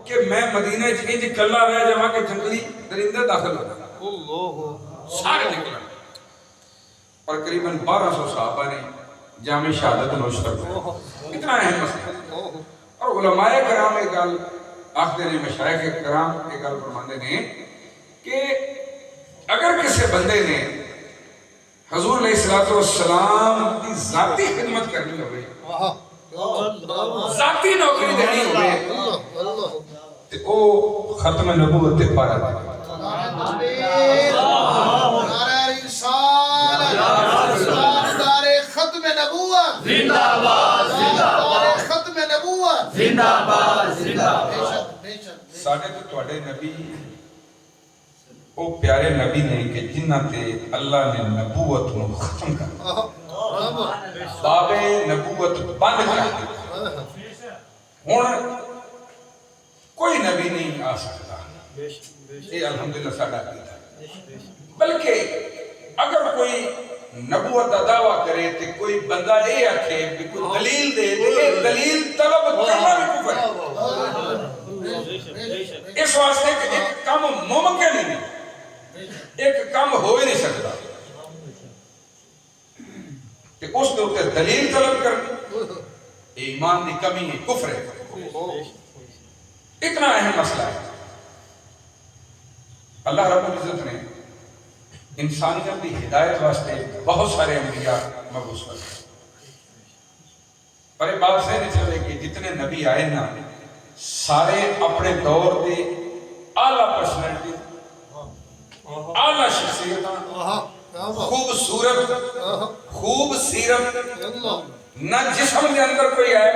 کہ میں مدینہ انج کلا رہ جاواں کہ جنگلی درندے داخل ہو جائیں سارے نکلن اور قریباً 1200 صحابہ نے جامع شہادت نوش کر اتنا اہم مسئلہ اور علماء کرام ایک گل آخر نے مشائخ کرام ایک گل فرماندے نے کہ اگر کسی بندے نے حضور علیہ السلام کی ذاتی خدمت کرنی ہوئے ذاتی نوکری دینی ہوئے تو او ختم نبوت تے پارا دے ختم نبوت زندہ باد زندہ باد ختم نبوت زندہ باد زندہ باد ساڑھے تو توڑے نبی او پیارے نبی نے کہ جنہ تے اللہ نے نبوت نو ختم کر باب نبوت بند کر ہن کوئی نبی نہیں آ سکتا یہ الحمدللہ ساڑھا عقیدہ بلکہ اگر کوئی نبوت کا دعویٰ کرے تو کوئی بندہ یہ آکھے کہ کوئی دلیل دے تو دلیل طلب کرنا بھی کفر ہے اس واسطے کہ ایک کام ممکن ہی نہیں ایک کام ہو ہی نہیں سکتا کہ اس کے اوپر دلیل طلب کرنا ایمان کی کمی ہے کفر ہے اتنا اہم مسئلہ ہے اللہ رب العزت نے انسانیت کی ہدایت واسطے بہت سارے انبیاء مبعوث کر پر ایک بات سے نہیں چلے کہ جتنے نبی آئے نا سارے اپنے دور دے اعلیٰ پرسنالٹی اعلیٰ شخصیت خوب سیرت نہ جسم کے اندر کوئی ہے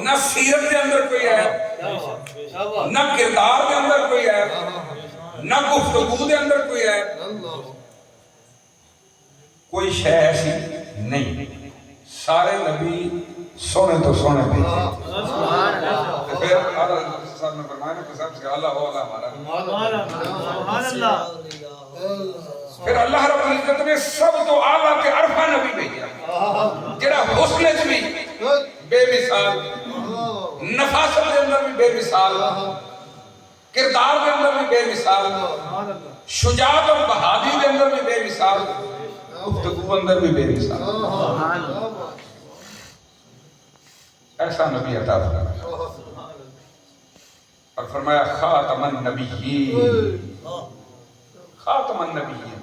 نہ سیرت کے اندر کوئی ہے نہ کردار کے اندر کوئی ہے نہ گفتگو دے اندر کوئی ہے کوئی شے ایسی نہیں سارے نبی سونے تو سونے بھیجے پھر صاحب نے فرمایا کہ سب سے اعلیٰ ہو اعلیٰ ہمارا پھر اللہ رب العزت نے سب تو اعلیٰ کے عرفہ نبی بھیجا جڑا حسن وچ بھی بے مثال نفاست کے اندر بھی بے مثال کردار کے اندر بھی بے مثال شجاعت اور بہادری کے اندر بھی بے مثال گفتگو اندر بھی بے مثال ایسا نبی عطا فرمایا اور فرمایا خاتم النبیین خاتم النبیین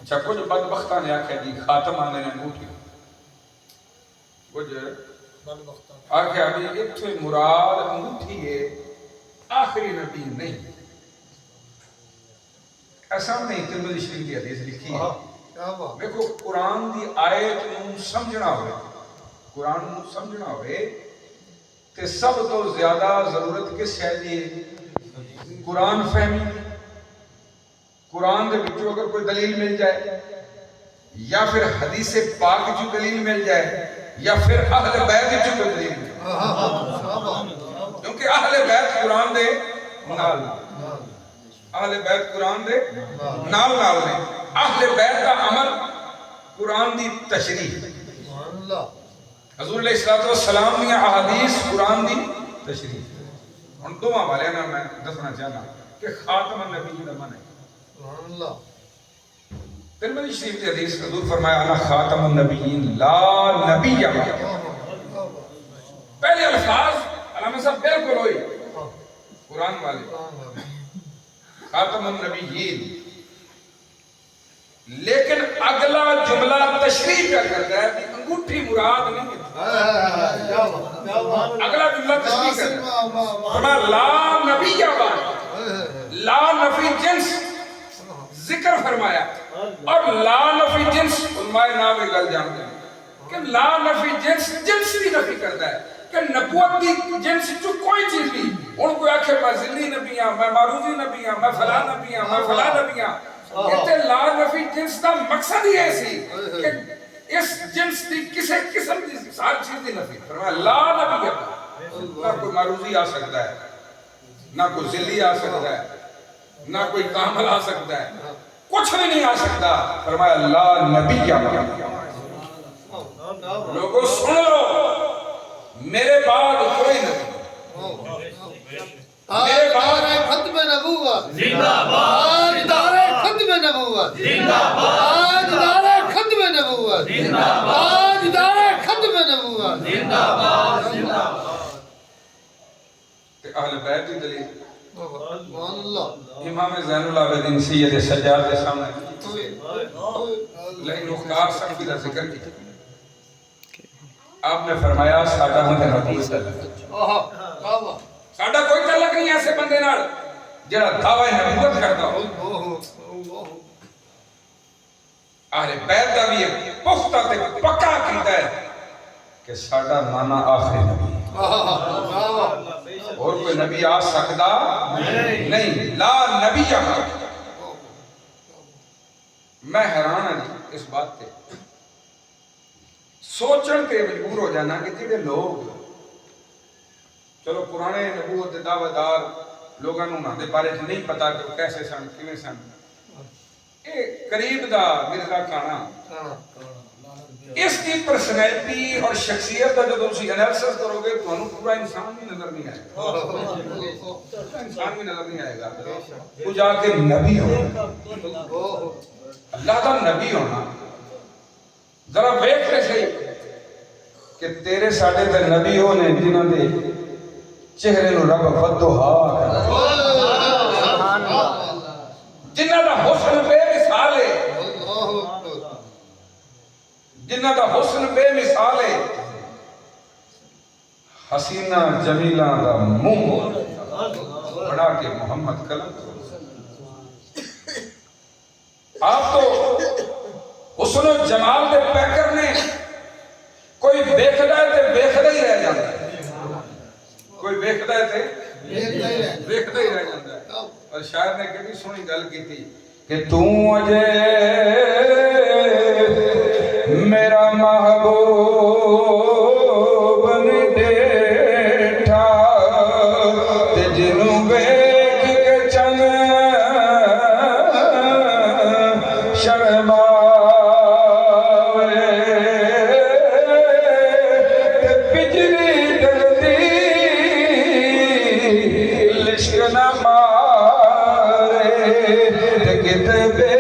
اچھا کچھ بدبختہ نے آکھا جی خاتم آنے نے انگوٹھی کچھ آکھا ابھی اتھے مراد انگوٹھی ہے آخری نبی نہیں ایسا نہیں ترمذی شریف کی حدیث لکھی ہے دیکھو قرآن دی آیت نوں سمجھنا ہوئے قرآن نوں سمجھنا ہوئے کہ سب تو زیادہ ضرورت کس ہے دی قرآن فہمی قرآن دے بچوں اگر کوئی دلیل مل جائے یا پھر حدیث پاک جو دلیل مل جائے یا پھر اہل بیت جو دلیل مل جائے کیونکہ اہل بیت قرآن دے نال اہل بیت قرآن دے نال نے اہل بیت کا عمل قرآن دی تشریح حضور علیہ السلام نے احادیث قرآن دی تشریح ان دو حوالے میں دسنا چاہنا کہ خاتم النبی کا من ہے ترمذی شریف کی حدیث حضور فرمایا انا خاتم النبیین لا نبی بعد پہلے الفاظ علامہ صاحب بالکل ہوئی قرآن والے خاتم النبیین لیکن اگلا جملہ تشریح کیا کرتا ہے کہ انگوٹھی مراد نہیں اگلا جملہ تشریح کرتا ہے فرمایا لا نبی بعد لا نفی جنس ذکر فرمایا اور لا نفی جنس علماء نام گل جانتے ہیں کہ لا نفی جنس جنس بھی نفی کرتا ہے کہ نبوت دی جنس جو کوئی چیز بھی ان کو آکھے میں ذلی نبی ہاں میں معروضی نبی ہاں میں فلاں نبی ہاں میں فلاں نبی ہاں کہتے لا نفی جنس کا مقصد ہی ایسی کہ اس جنس دی کسے قسم دی ساری چیز دی نفی فرمایا لا نبی ہے نہ کوئی معروضی آ سکتا ہے نہ کوئی ذلی آ سکتا ہے نہ کوئی کامل آ سکتا ہے کچھ بھی نہیں آ سکتا فرمایا لا نبی کیا لوگوں سن لو میرے بعد کوئی نبی تے اہل بیت دی دلیل سبحان اللہ امام زین العابدین سید سجاد کے سامنے لیکن مختار سختی کا ذکر کیا آپ نے فرمایا ساڈا ہوں نبی ساڈا کوئی تعلق نہیں ایسے بندے نال جڑا دعوی نبوت کرتا ہو اہل بیت دا بھی پختہ تے پکا کیتا ہے کہ ساڈا نانا آخری نبی اور کوئی نبی آ سکتا نہیں لا نبی آخر میں حیران ہوں اس بات تے سوچن تے مجبور ہو جانا کہ جڑے لوگ چلو پرانے نبوت دے دعوے دار لوگاں نوں نہ دے بارے نہیں پتا کہ وہ کیسے سن کیویں سن اے قریب دا مرزا کھانا اس کی پرسنالٹی اور شخصیت کا جو تسی انالیسس کرو گے تو انہوں پورا انسان بھی نظر نہیں آئے گا انسان بھی نظر نہیں آئے گا وہ جا کے نبی ہونا اللہ کا نبی ہونا ذرا ویکھتے صحیح کہ تیرے ساڈے تے نبی ہونے جنہاں دے چہرے نو رب ودھوہا جنہاں دا حسن بے مثال ہے جنہاں دا حسن بے مثال ہے حسینہ جمیلہ دا منہ بڑھا کے محمد کلم آپ تو حسن و جمال دے پیکر نے کوئی بیکھدا ہے تے بیکھدا ہی رہ جاتا ہے کوئی بیکھدا ہے تے بیکھدا ہی رہ جاتا ہے اور شاعر نے کبھی سنی گل کی تھی کہ تو اجے میرا محبوب نہیں ڈیٹھا تے جنوں ویکھ کے چن شرماوے تے بجلی ڈردی لشک نہ مارے تے کتے بے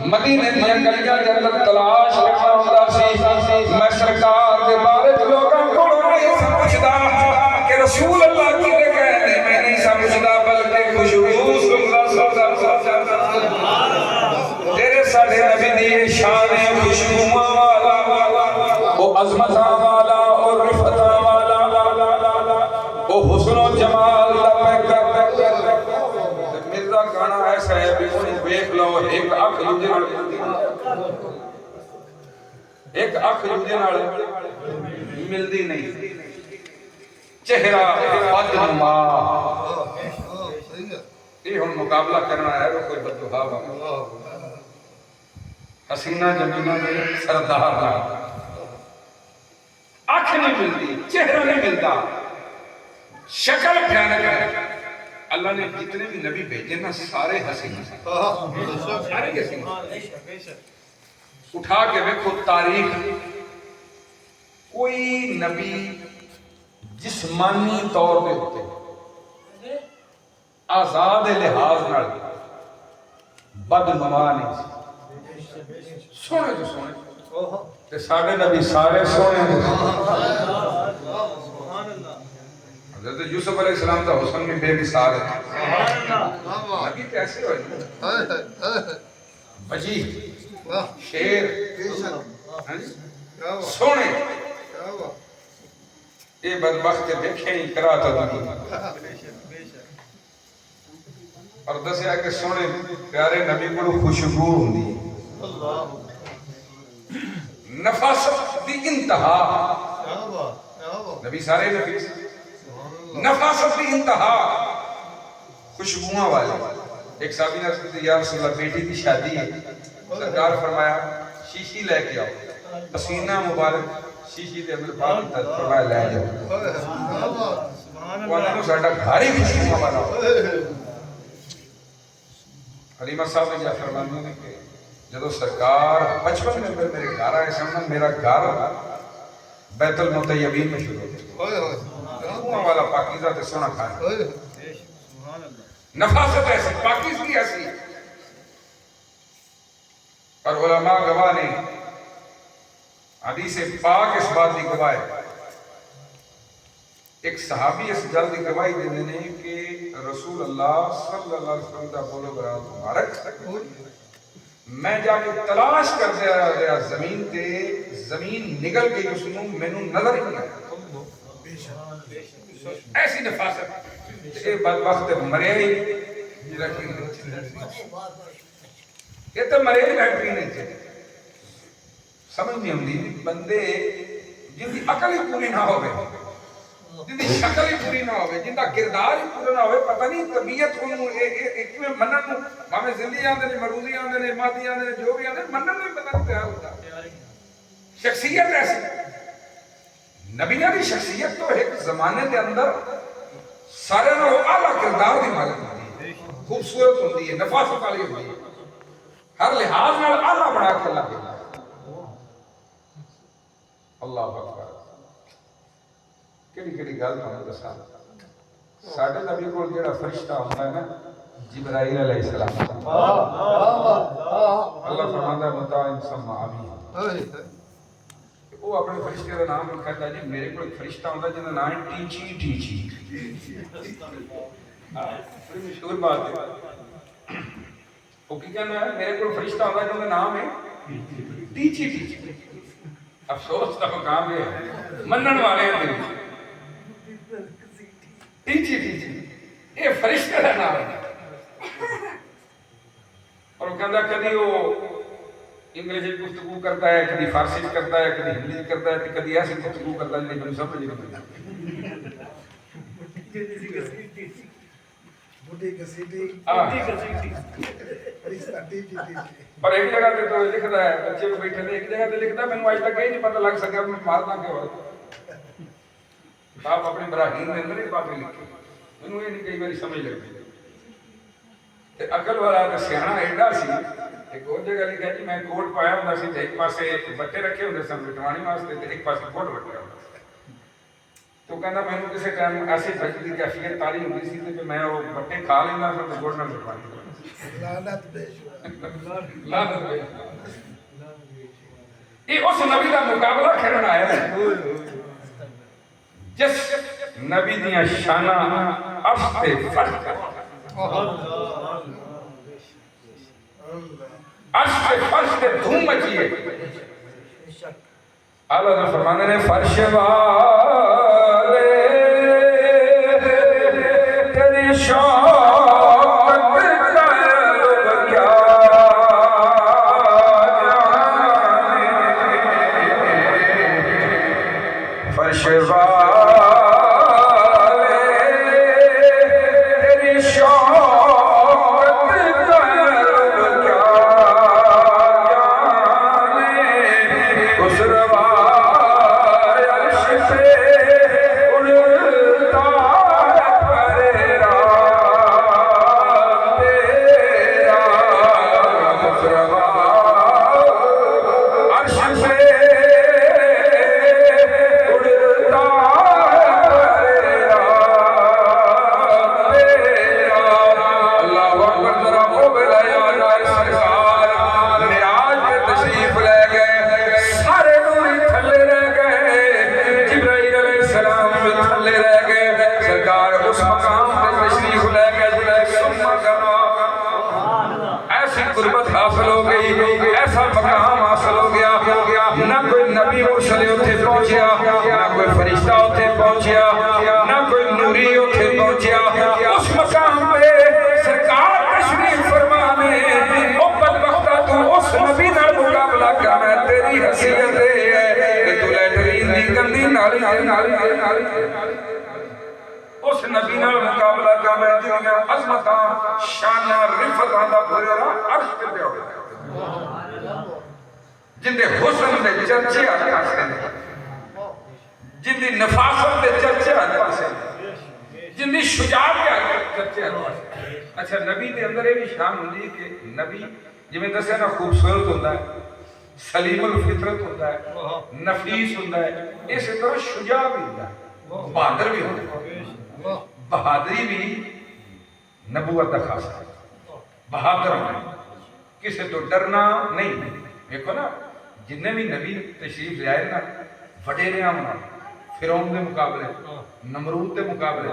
مدینے دیا گلیاں دے اندر تلاش کرنا ہوندا سی میں سرکار دے بارے لوکاں کولوں نہیں سمجھدا کہ رسول اللہ کی نے کہنے میں نہیں سمجھدا بلکہ خوشبو تیرے ساڈے نبی دی شان ہے خوشبو والا او عظمت والا اور رفعت والا او حسن و جمال دا پیکر مرزا گانا ایسا ہے بھی انہیں بیک لو ایک اکھ دوجے نال ملدی نہیں چہرہ بدنما یہ ہم مقابلہ کرنا ہے وہ کوئی بددعا حسینہ جمیلہ دے سردار اکھ نہیں ملتی چہرہ نہیں ملتا شکل بھیانک ہے اللہ نے جتنے بھی نبی بھیجے نا سارے حسین سارے حسین اٹھا کے دیکھو تاریخ کوئی نبی جسمانی طور پہ ہوتے آزاد لحاظ نال بدنما نہیں سونے تو سونے تے ساڑھے نبی سارے سونے حضرت یوسف علیہ السلام کا حسن میں بے مثال ہے واہ واہ نبی کیسے ہوئے ہائے ہائے وجیح واہ شیر بے شک ہاں جی کیا واہ سونے کیا واہ یہ بدبخت دیکھیں ہی کراتا تھا اور دسیا کہ سونے پیارے نبی کو خوشبو ہوندی نفاست دی انتہا کیا واہ کیا واہ نبی سارے نبی نفاست دی انتہا خوشبوؤں والے ایک صحابی نے عرض کی یا رسول اللہ بیٹی کی شادی ہے سرکار فرمایا شیشی لے کے آؤ پسینہ مبارک شیشی دے اندر پاک کی طرف فرمایا لے جاؤ کیا واہ وہ نے ساڈا گھر ہی خوشبو والا حلیمہ صاحب نے کیا فرمایا نے کہ جدو سرکار بچپن میں اندر میرے گھر آئے سامنے میرا گھر بیت المطیبین میں شروع ہو ہائے ہائے خوشبو والا پاکیزہ تے سونا کھانا ہائے نفاست ایسی پاکیزگی ایسی اور علماء گواہ نے حدیث پاک اس بات کی گواہ ہے ایک صحابی اس گل کی گواہی دینے نے کہ رسول اللہ صلی اللہ علیہ وسلم کا بولو برات مبارک میں جا کے تلاش کر دیا زمین تے زمین نگل گئی اس نوں مینوں نظر ہی نہیں آیا ایسی نفاست اے بدبخت مرے ہی یہ تو مرے ہی لڑکی نہیں تھے سمجھ نہیں ہوندی بندے جن کی عقل ہی پوری نہ ہوئے جن کی شکل ہی پوری نہ ہوئے جن کا کردار ہی پورا نہ ہوئے پتہ نہیں طبیعت انہوں ایک میں منن ہمیں زندگی آندے نے مروزی آندے نے مادی آندے نے جو بھی آندے منن نہیں پتہ نہیں تیار ہوتا شخصیت ایسی نبیوں کی شخصیت تو ایک زمانے کے اندر سارے نہ ہو اعلیٰ کردار دی مالک ہوتی ہے خوبصورت ہوتی ہے نفاست والی ہوتی ہے ہر لحاظ میں اعلیٰ بڑھا کے اللہ کے اللہ اکبر کیڑی گل میں دساں ساڈے نبی کول جڑا فرشتہ ہوندا ہے نا جبرائیل علیہ السلام اللہ فرماتا ہے متا انسان آمین وہ اپنے فرشتے کا نام کہتا ہے جی میرے کو ایک فرشتہ ہوندا جس کا نام ہے ٹیچی ٹیچی بڑی مشہور بات ہے وہ کی کہنا ہے میرے کو فرشتہ ہوندا جس کا نام ہے ٹیچی ٹیچی افسوس کا مقام یہ ہے منن والے ہیں ٹیچی ٹیچی یہ فرشتے کا نام ہے اور وہ کہتا کبھی وہ انگریزی گفتگو کرتا ہے کبھی فارسی کرتا ہے کبھی ہندی کرتا ہے کبھی ایسی گفتگو کرتا ہے لیکن سمجھ نہیں آتا اور ایک جگہ پہ تو لکھتا ہے بچے کو بیٹھے ایک جگہ پہ لکھتا ہے میں نے آج تک یہ نہیں پتہ لگ سکا میں مارنا کیا ہوا آپ اپنے براہین میں اندر ایک بات لکھی میں نے یہ نہیں کئی باری سمجھ لگتی عقل والا تو سیاح ایڈا سی ایک اور جگہ لکھا جی میں کوٹ پایا ہوں سی ایک پاسے بٹے رکھے ہوں سن لٹوانے واسطے ایک پاسے کوٹ بٹیا ہوں تو کہنا میں نے کسی ٹائم ایسی فجری کیفیت تاری ہوئی سی کہ میں وہ بٹے کھا لینا سن تو کوٹ نہ لٹوانے یہ اس نبی کا مقابلہ کھیلنا آیا ہے جس نبی دیاں شانہ عرش تے فرق عرش تے فرش تے دھوم مچی ہے اللہ نے فرمانے نے فرش والے تیری شوقت قلب کیا جانے فرش والے تیری شوقت قلب کیا جانے اس روائے عرش پہ اڑتا ہے پریرا تیرا اس روائے عرش پہ اڑتا ہے پہنچیا نہ کوئی فرشتہ اتنے پہنچیا نہ کوئی نوری اتنے پہنچیا اس مقام پہ سرکار تشریف فرمانے او بدبختہ تو اس نبی نال مقابلہ کرنا ہے تیری حیثیت ہے کہ تو لیٹرین دی گندی نالی اس نبی نال مقابلہ کرنا ہے جنہاں عظمتاں شانہ رفتاں دا بھرا عرش تے پہ ہوگا جن دے حسن دے چرچے آج پاسے جن دی نفاست دے چرچے آج پاسے جن دی شجاعت دے آج چرچے آج پاسے اچھا نبی دے اندر یہ بھی شام ہوندی کہ نبی جی میں دسے نا خوبصورت ہوتا ہے سلیم الفطرت ہوتا ہے نفیس ہوتا ہے اسی طرح شجاع بھی ہوتا ہے بہادر بھی ہوتا ہے بہادری بھی نبوت کا خاص ہے بہادر ہونا کسی تو ڈرنا نہیں دیکھو نا جنہیں بھی نبی تشریف لے آئے نا وڈیریاں ہونا فرعون دے مقابلے نمرود دے مقابلے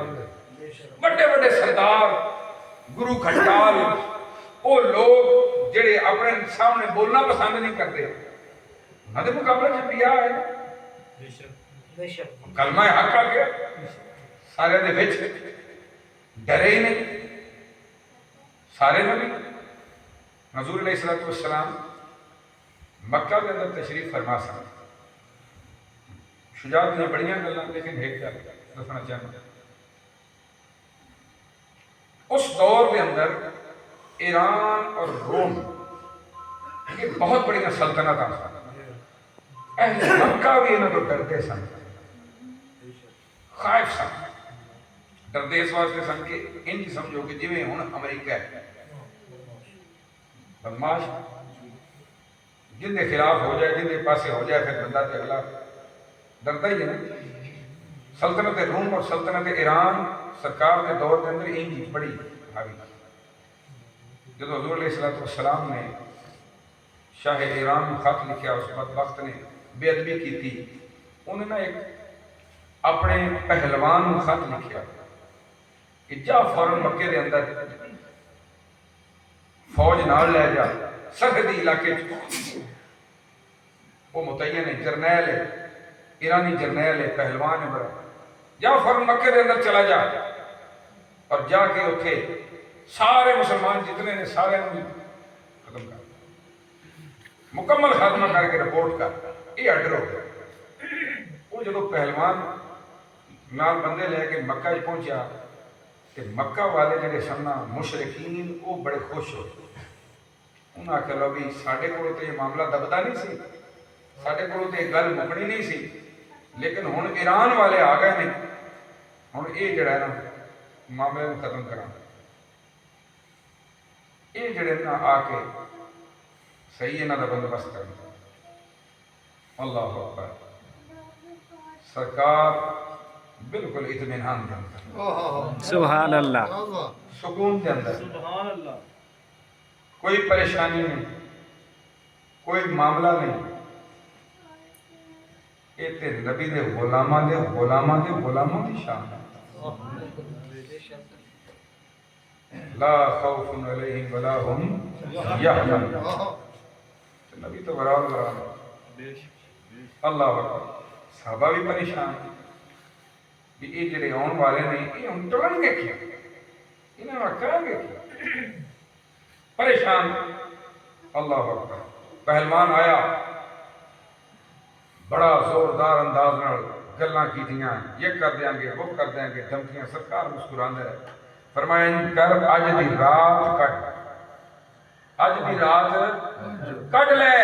بڑے بڑے سردار گرو کھٹال وہ لوگ جڑے اپنے سامنے بولنا پسند نہیں کرتے انہوں دے مقابلے جب بھی آئے کلمہ حق آ گیا سارے دے بچ ڈرے ہی نہیں سارے نبی حضور علیہ السلام مکہ کے اندر تشریف فرما سکتے شجاعت نے بڑیاں گلاں لیکن ایک گل دسنا چاہتا اس دور کے اندر ایران اور روم یہ بہت بڑی سلطنت اہل مکہ بھی انہوں کو ڈرتے سن خائف سن ڈردے اس واسطے سن کہ انج سمجھو کہ جویں ہن امریکہ ہے بدماش جن کے خلاف ہو جائے جن کے پاسے ہو جائے پھر بندہ تے اگلا ڈرتا ہی ہے نا سلطنت روم اور سلطنت ایران سرکار کے دور کے اندر انج بڑی حاوی جب حضور علیہ السلام نے شاہ ایران میں خط لکھیا اس بدبخت نے بے ادبی کی تھی انہوں نے ایک اپنے پہلوان میں خط لکھیا کہ جا فوراً مکے دے اندر فوج نال لے جا سرحدی علاقے وہ متعین ہے جرنیل ہے ایرانی جرنیل ہے پہلوان ہے بڑا جا فوراً مکے دے اندر چلا جا اور جا کے اتھے سارے مسلمان جتنے نے سارے ختم کر مکمل خاتمہ کر کے رپورٹ کر یہ آرڈر ہو گیا وہ جب پہلوان نال بندے لے کے مکہ پہنچا کہ مکہ والے جڑے سننا مشرکین وہ بڑے خوش ہو انہاں کہ لو بھی ساڈے کول تے یہ معاملہ دبدا نہیں سی ساڈے کول تے گل مکڑی نہیں سی لیکن ہن ایران والے آ گئے نہیں ہن یہ جڑا ہے نا معاملے کو ختم کراں یہ جڑے نا آ کے صحیح انہاں دا بندوبست کرنا اللہ اکبر سرکار بالکل اطمینان دے اندر سبحان اللہ سکون دے اندر سبحان اللہ کوئی پریشانی نہیں کوئی معاملہ نہیں یہ تے نبی دے غلاماں دی شان ہے لا خوف علیہم ولا هم یحزنون نبی تو برابر اللہ اکبر صحابہ بھی پریشان بھی یہ جڑے آن والے نے یہ ہم ٹرن گے کیا انہیں کریں گے کیا پریشان اللہ اکبر پہلوان آیا بڑا زوردار انداز نال گلاں کیتیاں یہ کر دیاں گے وہ کر دیاں گے دھمکیاں سرکار مسکراندے رہے فرمایا ان کر اج دی رات کٹ لے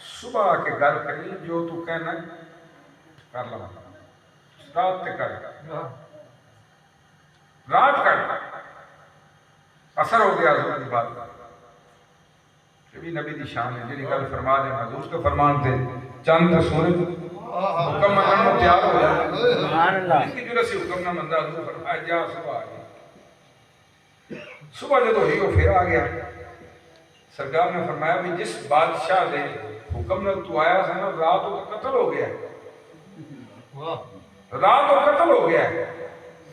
صبح کے گھر کری جو تو کہنا کر لوں رات تے کر رات کٹ اثر ہو گیا حضور کی بات کہ بھی نبی دی شان ہے جی گل فرما دے حضور کے فرمان تے چند سورج حکم منن نوں تیار ہو جائے سبحان اللہ اس کی جو سی حکم نہ مندا حضور فرمایا جا صبح آ گئی صبح جب ہوئی وہ پھر آ گیا سرکار نے فرمایا بھی جس بادشاہ دے حکم نہ تو آیا تھا نا رات تو قتل ہو گیا رات تو قتل ہو گیا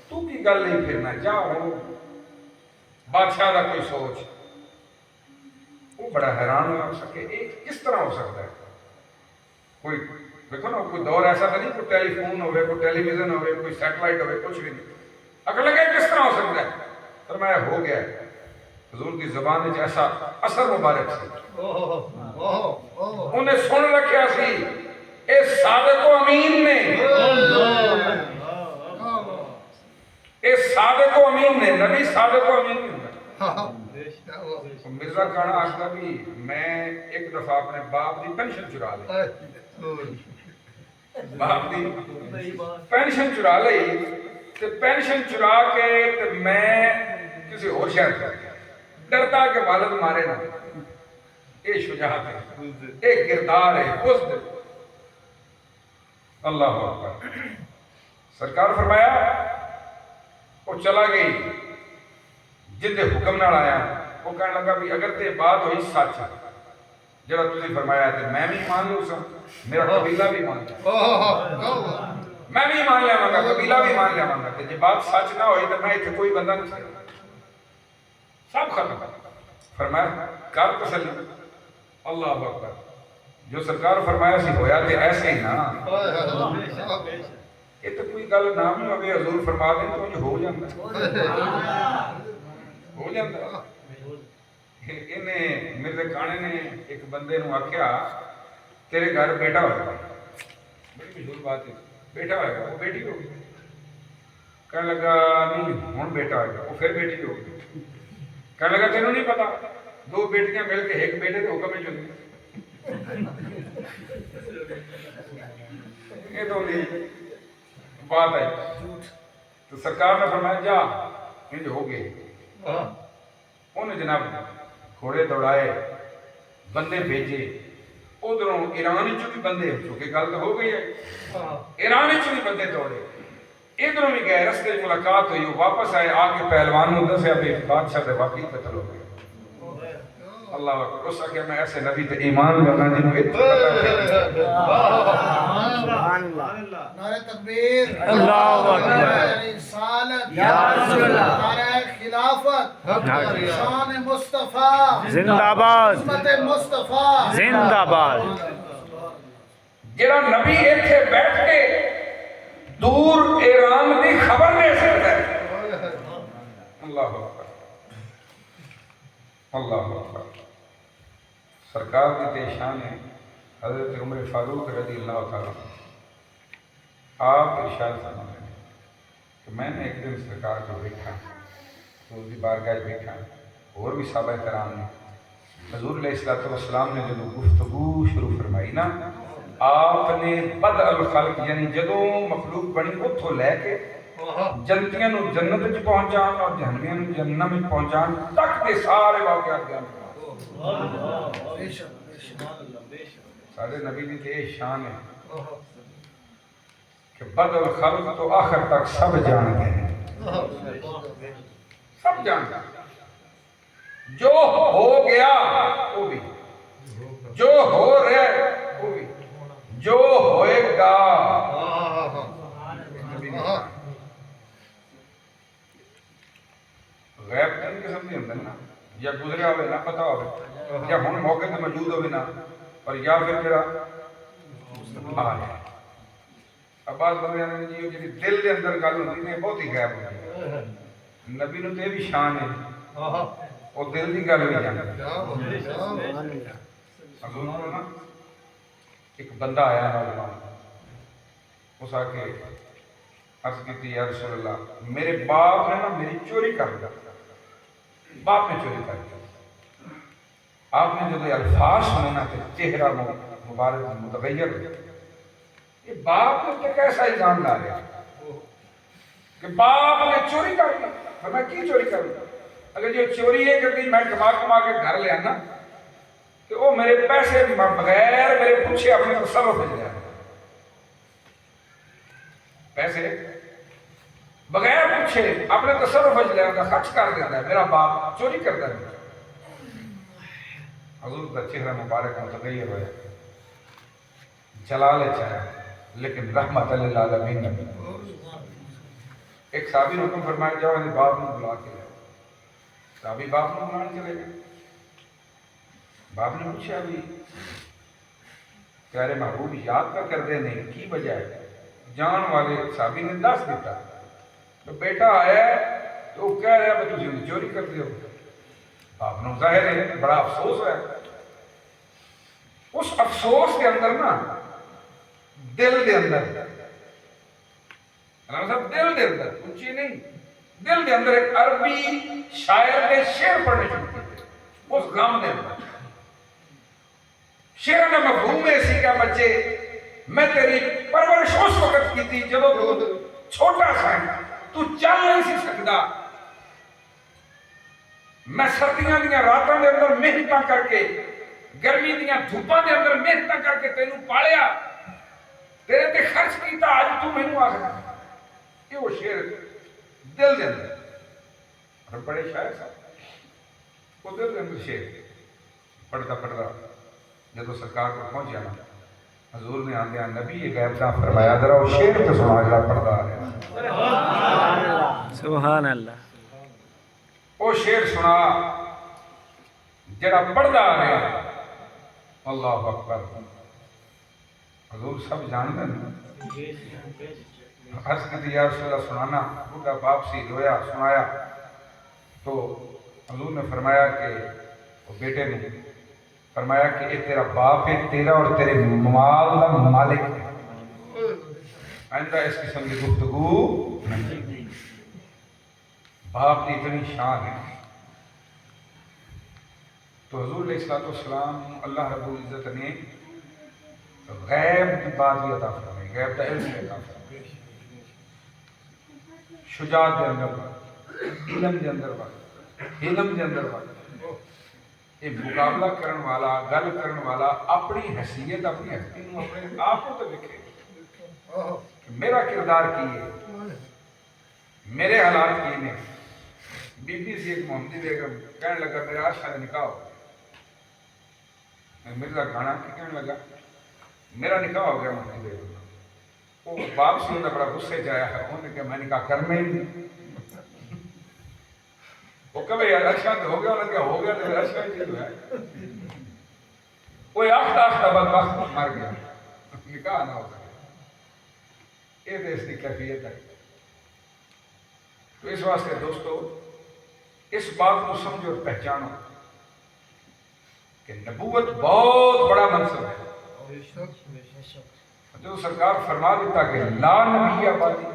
تو کی گل نہیں پھرنا جا ہو بادشاہ دا کوئی سوچ وہ بڑا حیران ہو سکے ایک کس طرح ہو سکتا ہے کوئی دیکھو نا کوئی دور ایسا تو نہیں کوئی ٹیلی فون ہوئے کوئی ٹیلی ویژن ہوئے کوئی سیٹلائٹ ہوئے کچھ بھی نہیں اگر لگے کس طرح ہو سکتا ہے فرمایا ہو گیا حضور کی زبان میں ایسا اثر مبارک سی انہیں سن رکھیا سی اے صادق و امین نے اے صادق و امین نے نبی صادق و امین نے مرزا کانا آخلا بھی میں ایک دفعہ اپنے باپ دی پینشن چرا لی باپ دی پینشن چرا لی تے پینشن چرا کے تے میں کسی اور شہر کر گیا ڈرتا کہ والد مارے نہ اے شجاعت ہے اے کردار ہے اس دل اللہ اکبر سرکار فرمایا وہ چلا گئی جندے حکم نہ آیا وہ کہنے لگا بھی اگر تے بات ہوئی سچ ہے جڑا تسی فرمایا تے میں بھی مان لوں سا میرا قبیلہ بھی مان لیا میں بھی مان لیا مانگا قبیلہ بھی مان لیا مانگا تے جب بات سچ نہ ہوئی تو میں اتنے کوئی بندہ نہیں سکتا سب ختم فرمایا کر تسلی اللہ اکبر جو سرکار فرمایا سی ہویا تے ایسے ہی نا یہ تو کوئی گل نام نہیں ہوگی حضور فرما دیں تو یہ ہو جاتا ہو جاتا انہیں مرزا کانے نے ایک بندے نو آکھیا تیرے گھر بیٹا ہوگا بڑی مشہور بات ہے بیٹا ہوگا وہ بیٹی ہوگی کہنے لگا نہیں ہون بیٹا ہوگا وہ پھر بیٹی ہوگی کہنے لگا تینوں نہیں پتا دو بیٹیاں مل کے ایک بیٹے کے حکم میں چلی یہ تو نہیں بات ہے تو سرکار نے فرمایا جا انج ہو گئے انہیں جناب گھوڑے دوڑائے بندے بھیجے ادھروں ایران چ بھی بندے چونکہ گل تو ہو گئی ہے ایران چ بھی بندے دوڑے ادھروں بھی گئے رستے ملاقات ہوئی واپس آئے آ کے پہلوانوں دسیا بھی بادشاہ دے واقعی قتل ہو گئے اللہ اکبر اس آگے میں ایسے نبی تے ایمان کرنا جنہوں نعرہ تکبیر اللہ اکبر رسالت یا رسول اللہ نعرہ خلافت شان مصطفیٰ زندہ باد عظمت مصطفیٰ زندہ باد جڑا نبی ایتھے بیٹھ کے دور ایران دی خبر دے سکتا ہے اللہ اکبر اللہ اکبر سرکار کی تے شان ہے حضرت عمر فاروق رضی اللہ تعالیٰ آپ ارشاد فرماتے ہیں کہ میں نے ایک دن سرکار کو بیٹھا تو اس کی بارگاہ بیٹھا اور بھی صحابہ کرام نے حضور علیہ السلام نے جب گفتگو شروع فرمائی نا آپ نے بدء الخلق یعنی جدوں مخلوق بنی اتھوں لے کے جنتیاں نو جنت وچ پہنچان اور جہنمیاں نو جہنم وچ پہنچان تک دے سارے واقعات بیان فرمائے سارے نبی دی تے شان ہے کہ بدء الخلق تو آخر تک سب جانتے ہیں سب جانتے ہیں جو ہو گیا وہ بھی جو ہو رہے وہ بھی جو ہوئے گا غیب تین قسم نہیں ہوتا نا یا گزریا ہوئے نہ پتا ہوئے یا ہون موقع تے موجود ہوئے نا اور یا پھر جڑا آیا اب بعض بندے نے جی جی دل دے اندر گل ہوندی نے بہت ہی غیب ہوندی ہے نبی نو تے بھی شان ہے اور دل دی گل بھی جاندا حضور کو نا ایک بندہ آیا نوجوان اس آ کے عرض کی یا رسول اللہ میرے باپ نے نا میری چوری کر دیا باپ نے چوری کر دیا آپ نے جو الفاظ سنے نا چہرہ مبارک متغیر ہو گیا یہ باپ نے تو کیسا الزام لا رہا کہ باپ نے چوری کر دی پر میں کی چوری کر دی اگر جو چوری ہے کہ میں کما کے گھر لے آنا کہ وہ میرے پیسے بغیر میرے پوچھے اپنے تصرف ہو جائے پیسے بغیر پوچھے اپنے تصرف ہو جائے گا خرچ کر دیتا ہے میرا باپ چوری کرتا ہے حضور کا چہرہ مبارک متغیر ہوا جلال چاہے لیکن رحمت للعالمین نبی ایک صحابی نے حکم فرمایا جاؤ میرے باپ نے بلا کے صحابی باپ نے بلانے چلے گئے باپ نے پوچھا ابھی پیارے محبوب یاد کا کر دے نہیں کی وجہ ہے؟ جان والے صحابی نے دس دیتا تو بیٹا آیا ہے تو وہ کہہ رہا ہے تجھے چوری کر دیو. آپ نے ظاہر ہے بڑا افسوس ہے. اس افسوس کے اندر نا دل دے اندر علامہ صاحب دل دے اندر اونچی نہیں دل دے اندر ایک عربی شاعر نے شعر پڑھنے شروع کیے اس غم دے اندر. شعر نے مفہوم ہے اسی کا بچے میں تیری پرورش اس وقت کی تھی جب تو چھوٹا سا تو چل نہیں سی سکتا. میں سردیاں دیاں راتاں دے اندر محنتاں کر کے گرمی دیاں دھوپاں دے اندر محنتاں کر کے تینوں پالیا تیرے تے خرچ کیتا آج تو مینوں آکھدا. یہ وہ شعر دل دے اندر اور بڑے شاعر صاحب وہ دل دے اندر شعر پڑھتا پڑھتا جب سرکار کو پہنچ جانا حضور نے آندیا نبی غیب دا فرمایا ذرا وہ شعر تے سنا جڑا پڑھدا آ رہا. سبحان اللہ. وہ شعر سنا جڑا پڑھدا آ رہا. اللہ اکبر. حضور سب جانتے ہیں. عرض کی یا رسول اللہ سنانا. بوڑھا باپ سی رویا سنایا تو حضور نے فرمایا کہ وہ بیٹے نے فرمایا کہ یہ تیرا باپ ہے تیرا اور تیرے مال کا مالک ہے. آئندہ اس قسم کی گفتگو نہیں. باپ کی اتنی شان ہے. تو حضور علیہ الصلوۃ والسلام اللہ رب العزت نے غیب کی بات بھی عطا فرمائی. غیب کا علم عطا فرمائی. شجاعت کے اندر علم کے اندر علم کے اندر یہ مقابلہ کرن والا گل کرن والا اپنی حیثیت اپنی ہستی نو اپنے آپ کو تو دیکھے کہ میرا کردار کی ہے میرے حالات کی نے. بی بی سی ایک محمدی بیگم کہنے لگا میرا آج شاید نکاح ہو. میں مرزا گھانا کی کہنے لگا میرا نکاح ہو گیا محمدی بیگم. وہ باپ سے انہیں بڑا غصے جایا ہے انہوں نے کہا میں نکاح کرنا ہی نہیں. وہ کبھی اچھا تو ہو گیا انہوں نے کہا ہو گیا تو اچھا ہی چیز ہے. وہ آختا آختا بدبخت مر گیا نکاح نہ ہو سکے. یہ تو اس کی کیفیت ہے. تو اس واسطے دوستو اس بات کو سمجھو اور پہچانو کہ نبوت بہت بڑا منصب ہے. جو سرکار فرما دیتا کہ لا نبی آبادی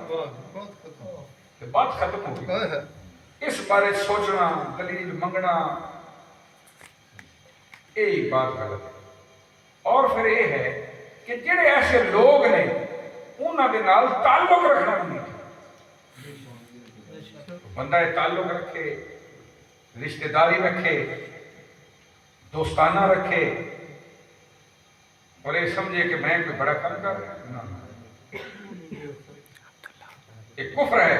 بات ختم ہو گئی. اس بارے سوچنا دلیل منگنا یہی بات غلط ہے. اور پھر یہ ہے کہ جڑے ایسے لوگ نے انہوں کے نال تعلق رکھنا نہیں. بندہ تعلق رکھے رشتہ داری رکھے دوستانہ رکھے اور یہ سمجھے کہ میں کوئی بڑا کام کر رہا ہوں. یہ کفر ہے.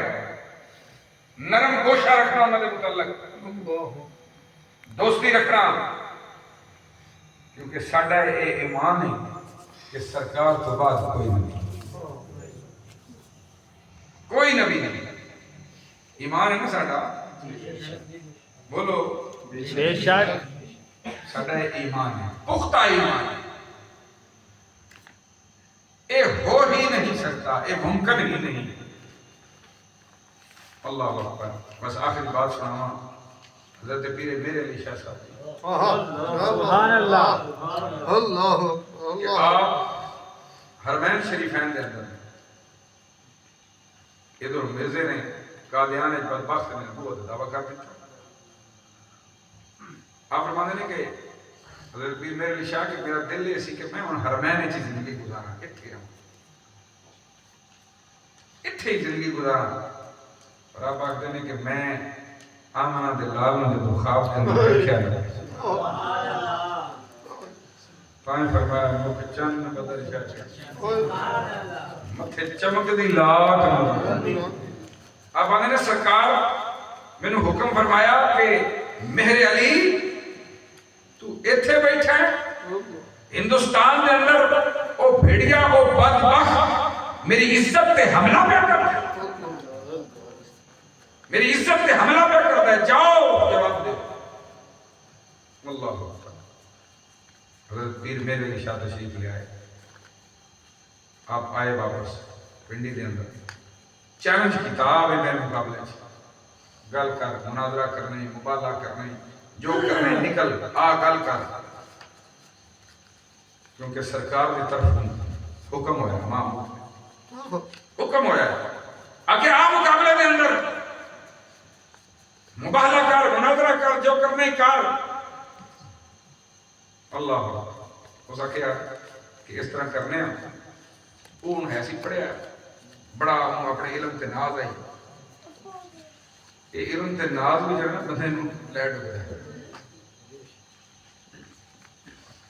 نرم گوشہ رکھنا انہوں نے متعلق دوستی رکھنا کیونکہ ساڈا یہ ایمان ہے کہ سرکار تو بعد کوئی نبی نہیں. ایمان ہے نا ساڈا بولو بے شک ساڈا ایمان ہے پختہ ایمان ہے. یہ ہو ہی نہیں سکتا یہ ممکن ہی نہیں. اللہ اکبر. بس آخری بات سناواں حضرت پیر میرے علی شاہ صاحب سبحان اللہ. اللہ کہ آپ حرمین شریفین دے اندر ادھر مرزے نے قادیان بدبخت نے نبوت دعویٰ کر دیا. آپ فرماتے ہیں کہ حضرت پیر میرے علی شاہ کہ میرا دل یہ سی کہ میں ان حرمین چی زندگی گزارا اتھے زندگی گزارا. اور آپ آگتے ہیں کہ میں آمنہ دلال نے جو خواب کے اندر رکھیا ہے پائیں فرمایا مکھ چند بدر شاہ متھے چمک دی لاٹ. آپ آگے نے سرکار میں نے حکم فرمایا کہ مہر علی تو ایتھے بیٹھا ہے ہندوستان دے اندر او بھیڑیا او بدبخت میری عزت تے حملہ پہ کرتا ہے میری عزت تے حملہ پہ کرتا ہے. جاؤ جواب دے. اللہ اکبر. حضرت پیر میرے علی شاہ تشریف لے آئے. آپ آئے واپس پنڈی دے اندر چیلنج کتاب ہے میرے مقابلے گل کر مناظرہ کرنے مبالغہ کرنے جو کرنے نکل آ گل کر کیونکہ سرکار کی طرف حکم ہوا ہے ماں حکم ہوا ہے آگے آ مقابلے دے اندر مبالغہ کر مناظرہ کر جو کرنے کر اللہ ہو سکے کہ اس طرح کرنے ہیں وہ انہوں ایسی پڑھیا بڑا انہوں اپنے علم تے ناز آئی یہ علم تے ناز بھی جو ہے نا بندے نوں لیٹ ہو گیا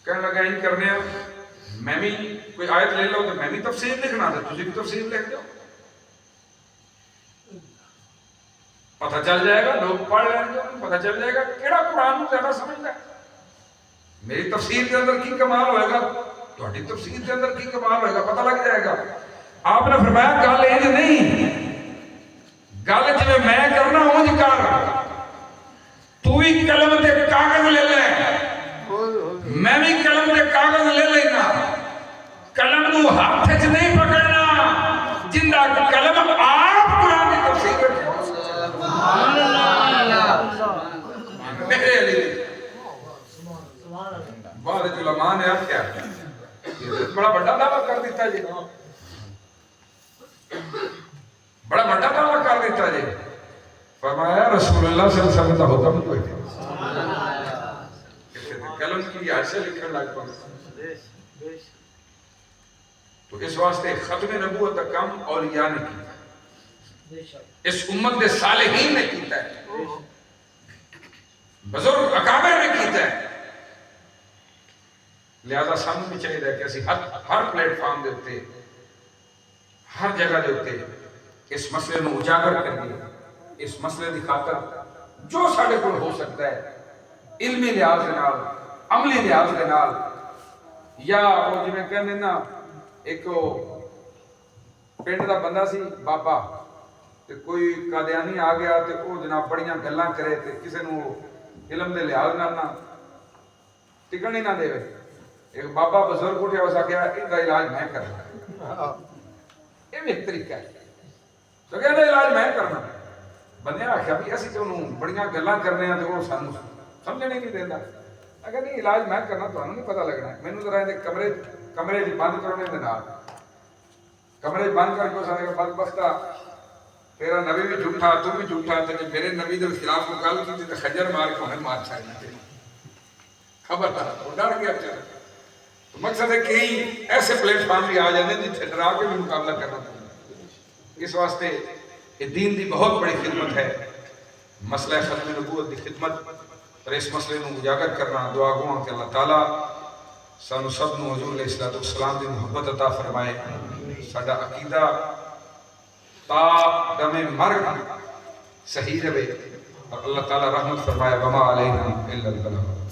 کہنے لگا ان کرنے ہیں میں بھی کوئی آیت لے لو تو میں بھی تفسیر لکھنا تھا تجھے بھی تفسیر لکھ دو پتہ چل جائے گا لوگ پڑھ رہے ہیں پتہ چل جائے گا کیڑا قرآن زیادہ سمجھتا ہے میری تفسیر کے اندر کی کمال ہوئے گا تہاڈی تفسیر کے اندر کی کمال ہوئے گا پتہ لگ جائے گا آپ نے فرمایا گل انج نہیں گل جویں میں کرنا اونج کر تو ہی قلم تے کاغذ لے لے میں بھی قلم تے کاغذ لے لینا قلم نو ہاتھ وچ نہیں پکڑنا جندا قلم آپ قرآن کی تفسیر کرے سبحان اللہ میرے علی بعد علماء نے کیا بڑا بڑا دعویٰ کر دیتا جی بڑا بڑا دعویٰ کر دیتا جی فرمایا رسول اللہ صلی اللہ علیہ وسلم کا حکم کوئی تھا قلم کی عرصے لکھن لگ پڑا تو اس واسطے ختم نبوت کا کام اولیاء نے کیا اس امت کے صالحین نے کیتا ہے بزرگ اکابر نے کیتا ہے لہذا سانوں بھی چاہیے کہ اسی ہر پلیٹ فارم دے اتے ہر جگہ دے اتے اس مسئلے نو اجاگر کریے اس مسئلے دی خاطر جو ساڈے کول ہو سکتا ہے علمی لحاظ دے نال عملی لحاظ دے نال یا وہ جویں کہندے نا ایک پنڈ دا بندہ سی بابا تے کوئی قادیانی آ گیا تے او جناب بڑیاں گلاں کرے تے کسے نو علم دے لحاظ نال نہ ٹکن ہی نہ دے ایک بابا بزرگ اٹھیا اس آخیا ان کا علاج میں کرنا یہ بھی ایک طریقہ ہے تو کہنا علاج میں کرنا بندے آخیا بھی اسی تو بڑیاں گلاں کرنے ہیں تو وہ سانو سمجھنے نہیں دینا اگر نہیں علاج میں کرنا تو نہیں پتہ لگنا ہے مینوں ذرا کمرے بند کرنے دے نال کمرے بند کر کے اس نے بدبختہ تیرا نبی بھی جھوٹا تو بھی جھوٹا تے میرے نبی دے خلاف کو گل کی تے خنجر مار کے انہیں مار چھاڑنا خبردار وہ ڈر گیا چل مقصد ہے کہ ایسے پلیٹ فارم بھی آ جاتے ہیں جتنے ڈرا کے بھی مقابلہ کرنا پڑتا اس واسطے یہ دین دی بہت بڑی خدمت ہے مسئلہ ختم نبوت دی خدمت اور اس مسئلے نو اجاگر کرنا دعا گواں کہ اللہ تعالیٰ سانو سب نو حضور علیہ السلام دی محبت عطا فرمائے ساڈا عقیدہ تا دم مرگ صحیح رہے اور اللہ تعالیٰ رحمت فرمائے وما علینا الا البلاغ